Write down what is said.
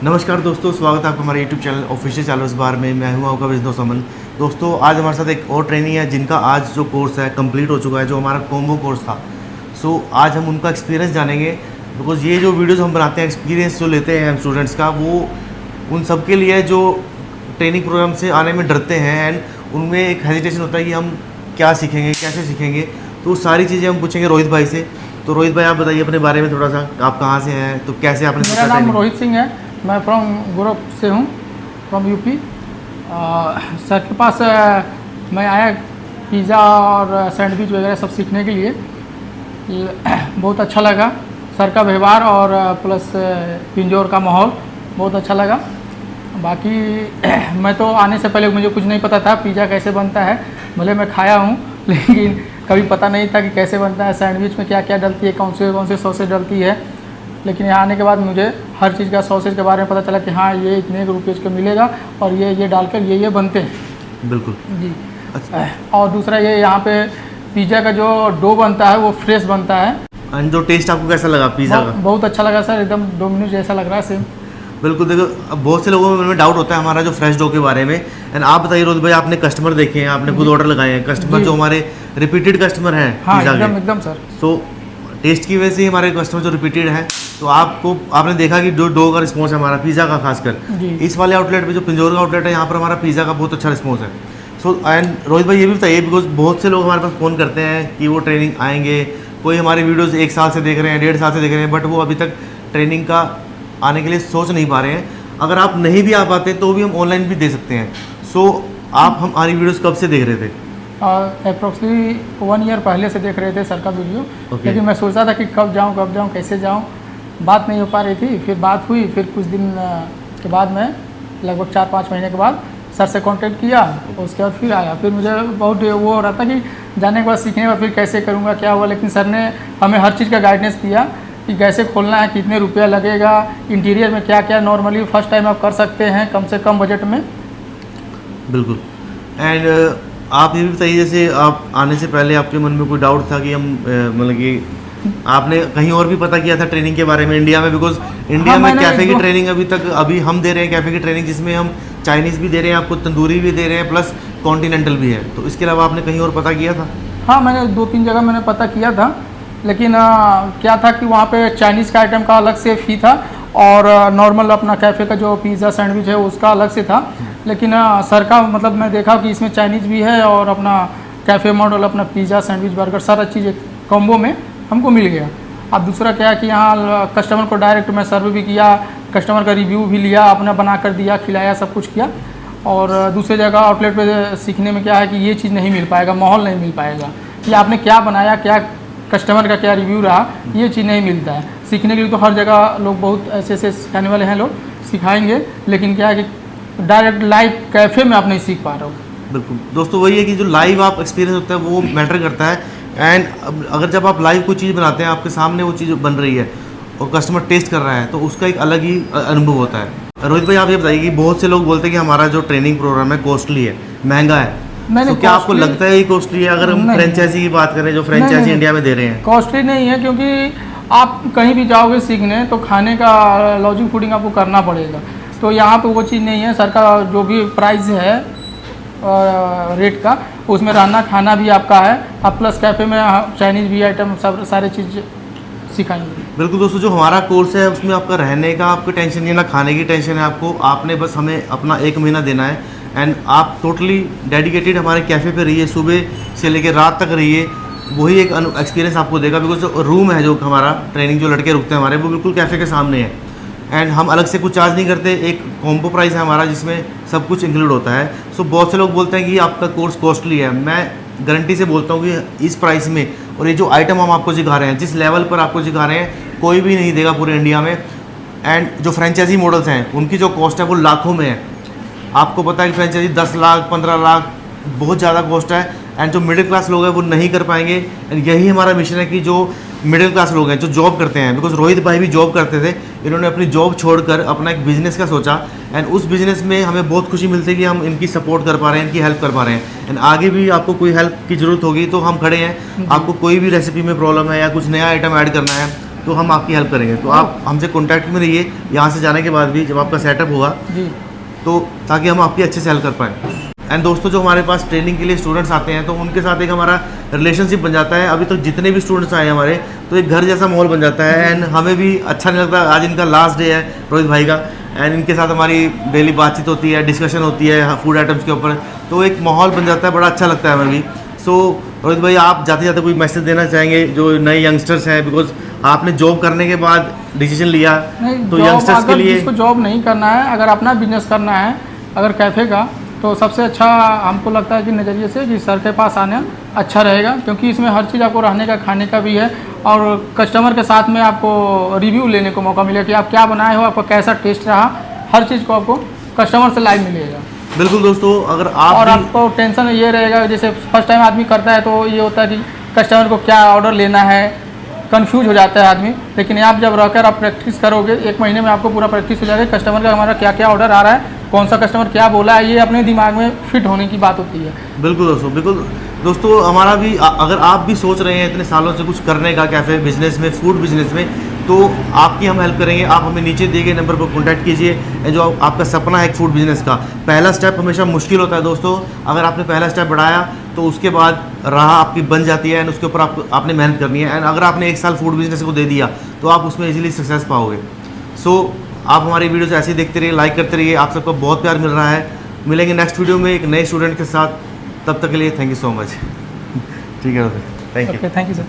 नमस्कार दोस्तों, स्वागत है आपका हमारे YouTube चैनल ऑफिशियल चार्ल्स बार में। मैं हूं आपका बिजनेस अमन। दोस्तों, आज हमारे साथ एक और ट्रेनिंग है जिनका आज जो कोर्स है कंप्लीट हो चुका है, जो हमारा कॉम्बो कोर्स था। आज हम उनका एक्सपीरियंस जानेंगे, बिकॉज ये जो वीडियोस हम बनाते हैं, एक्सपीरियंस जो लेते हैं हम स्टूडेंट्स का, वो उन सब के लिए जो ट्रेनिंग प्रोग्राम से आने में डरते हैं एंड उनमें एक हेजिटेशन होता है कि हम क्या सीखेंगे, कैसे सीखेंगे। तो सारी चीज़ें हम पूछेंगे रोहित भाई से। तो रोहित भाई, आप बताइए अपने बारे में थोड़ा सा, आप कहाँ से हैं, तो कैसे आपने मेरा नाम रोहित सिंह है, मैं फ्रॉम गोरख से हूँ, फ्रॉम यूपी। सर के पास मैं आया पिज़्ज़ा और सैंडविच वगैरह सब सीखने के लिए। बहुत अच्छा लगा सर का व्यवहार और प्लस पिंजौर का माहौल बहुत अच्छा लगा। बाकी मैं तो आने से पहले मुझे कुछ नहीं पता था पिज़्ज़ा कैसे बनता है। भले मैं खाया हूँ लेकिन कभी पता नहीं था कि कैसे बनता है, सैंडविच में क्या क्या डलती है, कौन से सॉसेज डलती है। लेकिन यहाँ आने के बाद मुझे हर चीज़ का सॉसेज के बारे में पता चला कि हाँ ये इतने रुपीज़ का मिलेगा और ये डालकर ये बनते हैं। बिल्कुल जी। अच्छा। और दूसरा ये यहाँ पे पिज़्ज़ा का जो डो बनता है वो फ्रेश बनता है। एंड जो टेस्ट आपको कैसा लगा पिज़्ज़ा का? बहुत अच्छा लगा सर, एकदम डोमिनोज जैसा लग रहा है सेम। बिल्कुल। देखो, अब बहुत से लोगों में डाउट होता है हमारा जो फ्रेश डो के बारे में। एंड आप बताइए रोहित भाई, आपने कस्टमर देखे हैं, आपने खुद ऑर्डर लगाए हैं, कस्टमर जो हमारे रिपीटेड कस्टमर हैं पिज़्ज़ा के। एकदम सर। सो टेस्ट की वजह से हमारे कस्टमर जो रिपीटेड हैं, तो आपने देखा कि जो डो का रिस्पॉन्स है हमारा पिज़्ज़ा का, खासकर इस वाले आउटलेट पे जो पिंजौर का आउटलेट है, यहाँ पर हमारा पिज़्ज़ा का बहुत अच्छा रिस्पॉन्स है। एंड रोहित भाई ये भी बताइए, बिकॉज बहुत से लोग हमारे पास फ़ोन करते हैं कि वो ट्रेनिंग आएंगे, कोई हमारी वीडियोज़ 1 साल से देख रहे हैं, 1.5 साल से देख रहे हैं, बट वो अभी तक ट्रेनिंग का आने के लिए सोच नहीं पा रहे हैं। अगर आप नहीं भी आ पाते तो भी हम ऑनलाइन भी दे सकते हैं। आप हमारी वीडियोज़ कब से देख रहे थे? अप्रोक्सीमेटली 1 ईयर पहले से देख रहे थे सर का वीडियो। लेकिन मैं सोचता था कि कब जाऊँ कैसे जाऊँ, बात नहीं हो पा रही थी। फिर बात हुई, फिर कुछ दिन के बाद में लगभग 4-5 महीने के बाद सर से कांटेक्ट किया, उसके बाद फिर आया। फिर मुझे बहुत वो हो रहा था कि जाने के बाद सीखने के बाद फिर कैसे करूँगा, क्या हुआ। लेकिन सर ने हमें हर चीज़ का गाइडेंस दिया कि कैसे खोलना है, कितने रुपया लगेगा, इंटीरियर में क्या क्या नॉर्मली फर्स्ट टाइम आप कर सकते हैं कम से कम बजट में। बिल्कुल। एंड आप ये भी बताइए, जैसे आप आने से पहले आपके मन में कोई डाउट था कि हम मतलब कि आपने कहीं और भी पता किया था ट्रेनिंग के बारे में इंडिया में? बिकॉज इंडिया में कैफ़े की ट्रेनिंग अभी हम दे रहे हैं, कैफ़े की ट्रेनिंग, जिसमें हम चाइनीज़ भी दे रहे हैं, आपको तंदूरी भी दे रहे हैं, प्लस कॉन्टिनेंटल भी है। तो इसके अलावा आपने कहीं और पता किया था? हाँ, मैंने 2-3 जगह मैंने पता किया था। लेकिन क्या था कि वहाँ पे चाइनीज़ का आइटम का अलग से फ़ी था और नॉर्मल अपना कैफ़े का जो पिज़्ज़ा सैंडविच है उसका अलग से था। लेकिन सर का मतलब मैं देखा कि इसमें चाइनीज़ भी है और अपना कैफ़े मॉडल, अपना पिज़्ज़ा सैंडविच बर्गर सारा चीज़ एक कॉम्बो में हमको मिल गया। अब दूसरा क्या है कि यहाँ कस्टमर को डायरेक्ट मैं सर्व भी किया, कस्टमर का रिव्यू भी लिया, अपना बना कर दिया, खिलाया, सब कुछ किया। और दूसरे जगह आउटलेट पे सीखने में क्या है कि ये चीज़ नहीं मिल पाएगा, माहौल नहीं मिल पाएगा कि आपने क्या बनाया, क्या कस्टमर का क्या रिव्यू रहा, ये चीज़ नहीं मिलता है। सीखने के लिए तो हर जगह लोग बहुत ऐसे सिखाने वाले हैं, लोग सिखाएंगे, लेकिन क्या है कि डायरेक्ट लाइव कैफ़े में आप नहीं सीख पा रहे हो। बिल्कुल दोस्तों, वही है कि जो लाइव आप एक्सपीरियंस होता है वो मैटर करता है। एंड अगर जब आप लाइव कोई चीज़ बनाते हैं, आपके सामने वो चीज़ बन रही है और कस्टमर टेस्ट कर रहा है, तो उसका एक अलग ही अनुभव होता है। रोहित भाई, आप ये बताइए कि बहुत से लोग बोलते हैं कि हमारा जो ट्रेनिंग प्रोग्राम है कॉस्टली है, महंगा है। तो क्या आपको लगता है ये कॉस्टली है? अगर हम फ्रेंचाइजी की बात करें, जो फ्रेंचाइजी इंडिया में दे रहे हैं, कॉस्टली नहीं है, क्योंकि आप कहीं भी जाओगे सीखने तो खाने का लॉजिंग फूडिंग आपको करना पड़ेगा। तो यहाँ पे वो चीज़ नहीं है। सर का जो भी प्राइस है रेट का, उसमें रहना खाना भी आपका है। आप प्लस कैफ़े में चाइनीज़ भी आइटम सब सारे चीज़ सिखाएंगे। बिल्कुल दोस्तों, जो हमारा कोर्स है उसमें आपका रहने का आपको टेंशन नहीं है, ना खाने की टेंशन है आपको। आपने बस हमें अपना 1 महीना देना है एंड आप टोटली डेडिकेटेड हमारे कैफ़े पे रहिए, सुबह से लेकर रात तक रहिए। वही एक एक्सपीरियंस आपको देगा। बिकॉज जो रूम है, जो हमारा ट्रेनिंग जो लड़के रुकते हैं हमारे, वो बिल्कुल कैफ़े के सामने है। एंड हम अलग से कुछ चार्ज नहीं करते, एक कॉम्बो प्राइस है हमारा जिसमें सब कुछ इंक्लूड होता है। बहुत से लोग बोलते हैं कि आपका कोर्स कॉस्टली है। मैं गारंटी से बोलता हूँ कि इस प्राइस में और ये जो आइटम हम आपको सिखा रहे हैं, जिस लेवल पर आपको सिखा रहे हैं, कोई भी नहीं देगा पूरे इंडिया में। एंड जो फ्रेंचाइजी मॉडल्स हैं उनकी जो कॉस्ट है वो लाखों में है। आपको पता है कि फ्रेंचाइजी 10 लाख 15 लाख बहुत ज़्यादा कॉस्ट है। एंड जो मिडिल क्लास लोग हैं वो नहीं कर पाएंगे। एंड यही हमारा मिशन है कि जो मिडिल क्लास लोग हैं, जो जॉब करते हैं, बिकॉज रोहित भाई भी जॉब करते थे, इन्होंने अपनी जॉब छोड़कर अपना एक बिज़नेस का सोचा। एंड उस बिज़नेस में हमें बहुत खुशी मिलती है कि हम इनकी सपोर्ट कर पा रहे हैं, इनकी हेल्प कर पा रहे हैं। एंड आगे भी आपको कोई हेल्प की ज़रूरत होगी तो हम खड़े हैं। आपको कोई भी रेसिपी में प्रॉब्लम है या कुछ नया आइटम ऐड करना है तो हम आपकी हेल्प करेंगे। तो आप हमसे कॉन्टैक्ट में रहिए यहाँ से जाने के बाद भी, जब आपका सेटअप होगा जी। तो ताकि हम आपकी अच्छे से हेल्प कर पाएँ। एंड दोस्तों, जो हमारे पास ट्रेनिंग के लिए स्टूडेंट्स आते हैं तो उनके साथ एक हमारा रिलेशनशिप बन जाता है। अभी तक जितने भी स्टूडेंट्स आए हमारे, तो एक घर जैसा माहौल बन जाता है। एंड हमें भी अच्छा नहीं लगता। आज इनका लास्ट डे है रोहित भाई का, एंड इनके साथ हमारी डेली बातचीत होती है, डिस्कशन होती है फूड आइटम्स के ऊपर, तो एक माहौल बन जाता है, बड़ा अच्छा लगता है हमें भी। सो रोहित भाई, आप जाते जाते कोई मैसेज देना चाहेंगे जो नए यंगस्टर्स हैं, बिकॉज आपने जॉब करने के बाद डिसीजन लिया, तो यंगस्टर्स के लिए जिसको जॉब नहीं करना है, अगर अपना बिजनेस करना है अगर कैफ़े का, तो सबसे अच्छा हमको लगता है कि नज़रिए से कि सर के पास आना अच्छा रहेगा, क्योंकि इसमें हर चीज़ आपको रहने का खाने का भी है, और कस्टमर के साथ में आपको रिव्यू लेने को मौका मिलेगा कि आप क्या बनाए हो, आपका कैसा टेस्ट रहा, हर चीज़ को आपको कस्टमर से लाइव मिलेगा। बिल्कुल दोस्तों, अगर आप और आपको टेंशन ये रहेगा, जैसे फर्स्ट टाइम आदमी करता है तो ये होता है कि कस्टमर को क्या ऑर्डर लेना है, कंफ्यूज हो जाता है आदमी। लेकिन आप जब रहकर आप प्रैक्टिस करोगे, 1 महीने में आपको पूरा प्रैक्टिस हो जाएगा, कस्टमर का हमारा क्या क्या ऑर्डर आ रहा है, कौन सा कस्टमर क्या बोला है, ये अपने दिमाग में फिट होने की बात होती है। बिल्कुल दोस्तों, बिल्कुल दोस्तों, हमारा भी अगर आप भी सोच रहे हैं इतने सालों से कुछ करने का कैफ़े बिजनेस में, फूड बिजनेस में, तो आपकी हम हेल्प करेंगे। आप हमें नीचे दिए गए नंबर पर कॉन्टैक्ट कीजिए। जो आपका सपना है एक फूड बिजनेस का, पहला स्टेप हमेशा मुश्किल होता है दोस्तों। अगर आपने पहला स्टेप बढ़ाया तो उसके बाद राह आपकी बन जाती है, एंड उसके ऊपर आपने मेहनत करनी है। एंड अगर आपने 1 साल फूड बिजनेस को दे दिया तो आप उसमें इजीली सक्सेस पाओगे। सो आप हमारी वीडियोस ऐसे ही देखते रहिए, लाइक करते रहिए। आप सबको बहुत प्यार मिल रहा है। मिलेंगे नेक्स्ट वीडियो में एक नए स्टूडेंट के साथ। तब तक के लिए थैंक यू सो मच। ठीक है, thank you. Thank you sir.